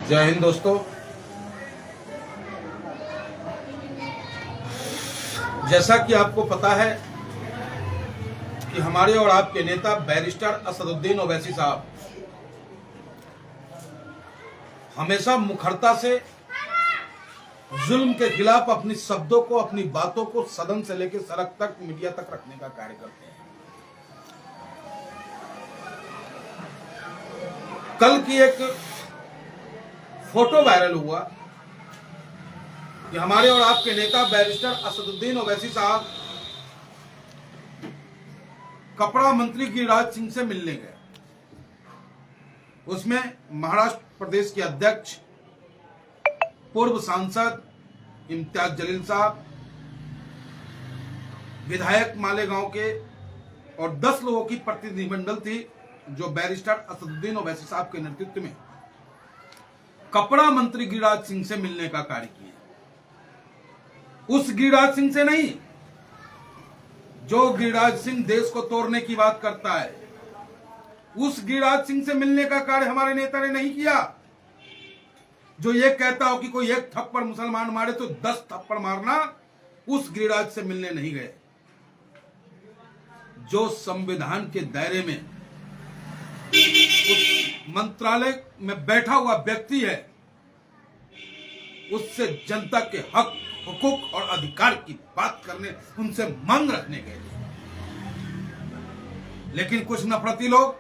जय हिंद दोस्तों। जैसा कि आपको पता है कि हमारे और आपके नेता बैरिस्टर असदुद्दीन ओवैसी साहब हमेशा मुखरता से जुल्म के खिलाफ अपनी शब्दों को, अपनी बातों को सदन से लेकर सड़क तक, मीडिया तक रखने का कार्य करते हैं। कल की एक फोटो वायरल हुआ कि हमारे और आपके नेता बैरिस्टर असदुद्दीन ओवैसी साहब कपड़ा मंत्री गिरिराज सिंह से मिलने गए। उसमें महाराष्ट्र प्रदेश के अध्यक्ष, पूर्व सांसद इम्तियाज जलील साहब, विधायक मालेगांव के और 10 लोगों की प्रतिनिधिमंडल थी जो बैरिस्टर असदुद्दीन ओवैसी साहब के नेतृत्व में कपड़ा मंत्री गिरिराज सिंह से मिलने का कार्य किया। उस गिरिराज सिंह से नहीं जो गिरिराज सिंह देश को तोड़ने की बात करता है, उस गिरिराज सिंह से मिलने का कार्य हमारे नेता ने नहीं किया। जो ये कहता हो कि कोई एक थप्पड़ मुसलमान मारे तो 10 थप्पड़ मारना, उस गिरिराज से मिलने नहीं गए। जो संविधान के दायरे में उस मंत्रालय में बैठा हुआ व्यक्ति है, उससे जनता के हक, हुकूक और अधिकार की बात करने, उनसे मांग रखने के लिए। लेकिन कुछ नफरती लोग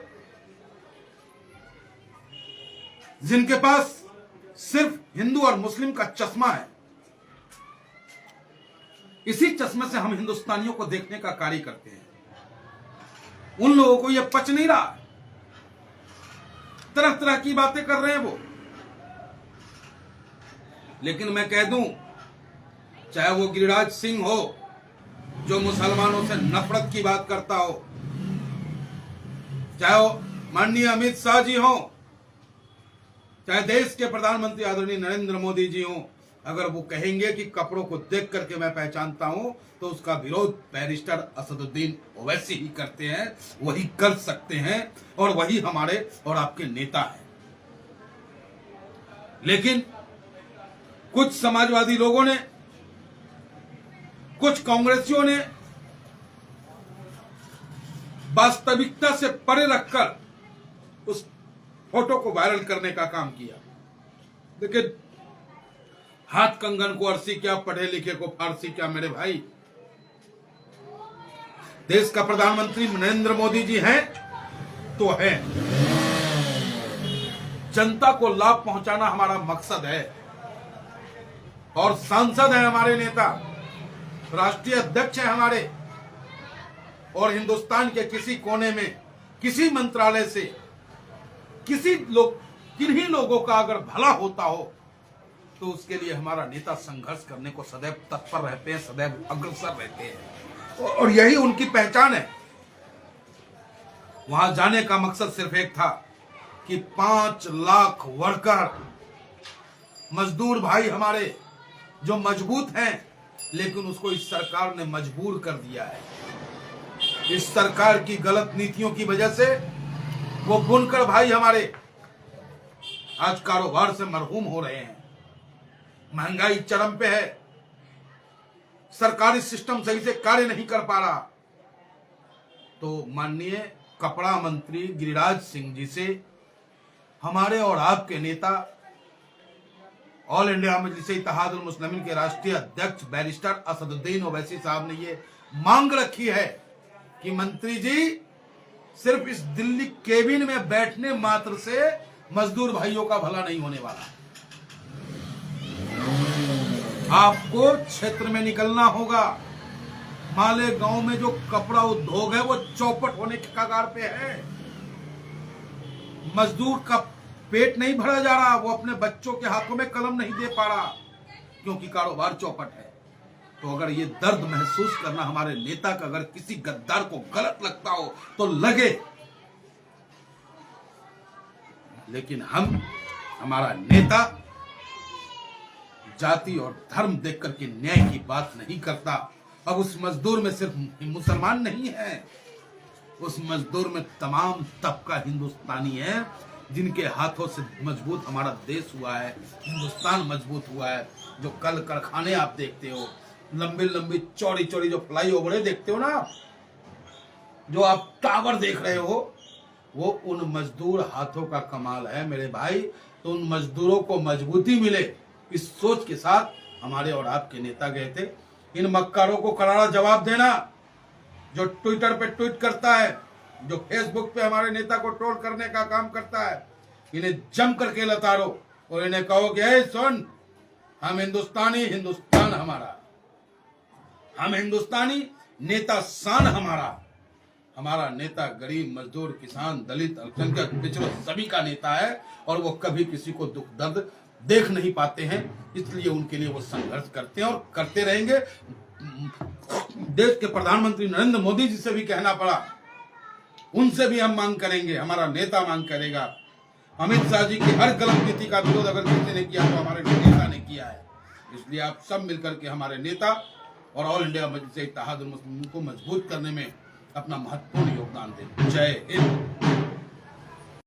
जिनके पास सिर्फ हिंदू और मुस्लिम का चश्मा है, इसी चश्मे से हम हिंदुस्तानियों को देखने का कार्य करते हैं। उन लोगों को यह पच नहीं रहा, तरह तरह की बातें कर रहे हैं वो। लेकिन मैं कह दूं, चाहे वो गिरिराज सिंह हो जो मुसलमानों से नफरत की बात करता हो, चाहे वो माननीय अमित शाह जी हो, चाहे देश के प्रधानमंत्री आदरणीय नरेंद्र मोदी जी हो, अगर वो कहेंगे कि कपड़ों को देख करके मैं पहचानता हूं, तो उसका विरोध बैरिस्टर असदुद्दीन ओवैसी ही करते हैं, वही कर सकते हैं और वही हमारे और आपके नेता हैं। लेकिन कुछ समाजवादी लोगों ने, कुछ कांग्रेसियों ने वास्तविकता से परे रखकर उस फोटो को वायरल करने का काम किया। लेकिन हाथ कंगन को अरसी क्या, पढ़े लिखे को फारसी क्या मेरे भाई। देश का प्रधानमंत्री नरेंद्र मोदी जी हैं तो है, जनता को लाभ पहुंचाना हमारा मकसद है। और सांसद है हमारे नेता, राष्ट्रीय अध्यक्ष है हमारे, और हिंदुस्तान के किसी कोने में, किसी मंत्रालय से किन्हीं लोगों का अगर भला होता हो तो उसके लिए हमारा नेता संघर्ष करने को सदैव तत्पर रहते हैं, सदैव अग्रसर रहते हैं, और यही उनकी पहचान है। वहां जाने का मकसद सिर्फ एक था कि 5 लाख वर्कर, मजदूर भाई हमारे जो मजबूत हैं, लेकिन उसको इस सरकार ने मजबूर कर दिया है। इस सरकार की गलत नीतियों की वजह से वो बुनकर भाई हमारे आज कारोबार से मरहूम हो रहे हैं। महंगाई चरम पे है, सरकारी सिस्टम सही से कार्य नहीं कर पा रहा। तो माननीय कपड़ा मंत्री गिरिराज सिंह जी से हमारे और आपके नेता, ऑल इंडिया मजलिस इत्तेहादुल मुस्लिमीन के राष्ट्रीय अध्यक्ष बैरिस्टर असदुद्दीन ओवैसी साहब ने ये मांग रखी है कि मंत्री जी, सिर्फ इस दिल्ली केबिन में बैठने मात्र से मजदूर भाइयों का भला नहीं होने वाला। आपको क्षेत्र में निकलना होगा। मालेगांव में जो कपड़ा उद्योग है वो चौपट होने के कगार पे है। मजदूर का पेट नहीं भरा जा रहा, वो अपने बच्चों के हाथों में कलम नहीं दे पा रहा क्योंकि कारोबार चौपट है। तो अगर ये दर्द महसूस करना हमारे नेता का अगर किसी गद्दार को गलत लगता हो तो लगे, लेकिन हमारा नेता जाति और धर्म देख करके न्याय की बात नहीं करता। अब उस मजदूर में सिर्फ मुसलमान नहीं है, उस मजदूर में तमाम तबका हिंदुस्तानी है, जिनके हाथों से मजबूत हमारा देश हुआ है, हिंदुस्तान मजबूत हुआ है। जो कल कारखाने आप देखते हो, लंबी लंबी चौड़ी चौड़ी जो फ्लाई ओवरें देखते हो ना आप, जो आप टावर देख रहे हो, वो उन मजदूर हाथों का कमाल है मेरे भाई। तो उन मजदूरों को मजबूती मिले, इस सोच के साथ हमारे और आपके नेता गए थे। इन मक्कारों को करारा जवाब देना, जो ट्विटर पे ट्वीट करता है, जो फेसबुक पे हमारे नेता को ट्रोल करने का काम करता है, इन्हें जम करके लताड़ो और इन्हें कहो कि ए सुन, हम हिंदुस्तानी, हिंदुस्तान हमारा, हम हिंदुस्तानी, नेता शान हमारा। हमारा नेता गरीब, मजदूर, किसान, दलित, अल्पसंख्यक, पिछड़ों सभी का नेता है और वो कभी किसी को दुख दर्द देख नहीं पाते हैं, इसलिए उनके लिए वो संघर्ष करते हैं और करते रहेंगे। देश के प्रधानमंत्री नरेंद्र मोदी जी से भी कहना पड़ा, उनसे भी हम मांग करेंगे, हमारा नेता मांग करेगा। अमित शाह जी की हर गलत नीति का विरोध अगर किसी ने किया तो हमारे नेता ने किया है। इसलिए आप सब मिलकर के हमारे नेता और ऑल इंडिया मजलिस-ए-इत्तेहादुल मुस्लिमीन को मजबूत करने में अपना महत्वपूर्ण योगदान दें। जय हिंद।